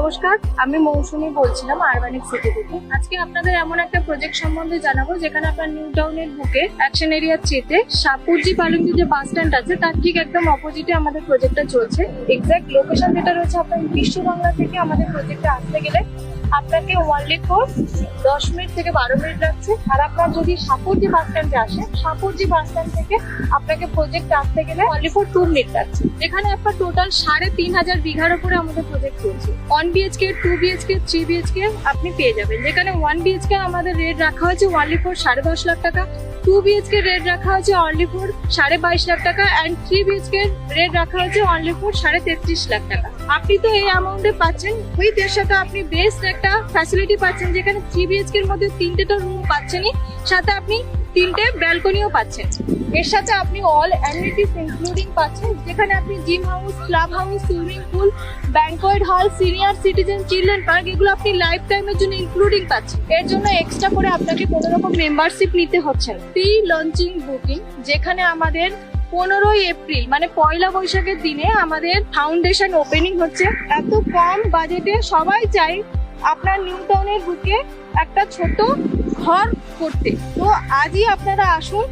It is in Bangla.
নমস্কার, আমি মৌসুমী বলছিলাম আরবানিক সিটি থেকে। আজকে আপনাদের এমন একটা প্রজেক্ট সম্বন্ধে জানাবো যেখানে আপনার নিউ টাউনের বুকে অ্যাকশন এরিয়ার চেতে সাপুরজি পালংজি যে বাস স্ট্যান্ড আছে তার ঠিক একদম অপোজিটে আমাদের প্রজেক্টটা চলছে। এক্সাক্ট লোকেশন যেটা রয়েছে আপনার বিশ্ব বাংলা থেকে আমাদের প্রজেক্টে আসতে গেলে আপনাকে ওনলি ফর 10 মিনিট থেকে 12 মিনিট লাগছে। আর আপনার যদি সাপুরজি বাস স্ট্যান্ডে আসেন, সাপুরজি বাস স্ট্যান্ড থেকে আপনাকে প্রজেক্ট আসতে গেলে ওনলি ফর 2 মিনিট লাগছে। এখানে আপনার টোটাল 3,500 বিঘার উপরে আমাদের প্রজেক্ট চলছে। 1 BHK, 2 BHK, 3 BHK আপনি পেয়ে যাবেন। যেখানে 1 BHK আমাদের রেট রাখা হয়েছে ওনলি ফর 10.5 লাখ টাকা, 2 BHK রেট রাখা হয়েছে অনলি ফর 22.5 লাখ টাকা এন্ড 3 BHK রেট রাখা হয়েছে অনলি ফর 33.5 লাখ টাকা। আপনি তো এই অ্যামাউন্টে পাচ্ছেন, উইথ এর সাথে আপনি বেস্ট একটা ফ্যাসিলিটি পাচ্ছেন যেখানে 3 BHK এর মধ্যে 3টা রুম পাচ্ছেনই, সাথে আপনি 3টে ব্যালকনিও পাচ্ছেন। এর সাথে আপনি অল অ্যামিনিটিস ইনক্লুডিং পাচ্ছেন, যেখানে আপনি gym house, club house, swimming pool, banquet hall, senior citizen, children park এগুলো আপনি লাইফ টাইমের জন্য ইনক্লুডিং পাচ্ছেন। এর জন্য এক্সট্রা করে আপনাকে কোনো রকম মেম্বারশিপ নিতে হচ্ছে না। প্রি লঞ্চিং বুকিং, যেখানে আমাদের 15ই এপ্রিল মানে পয়লা বৈশাখের দিনে আমাদের ফাউন্ডেশন ওপেনিং হচ্ছে। এত কম বাজেটে সবাই চাই আপনার নিউ টাউনের বুকে একটা ছোট ঘর করতে। তো আজই আপনারা আসুন,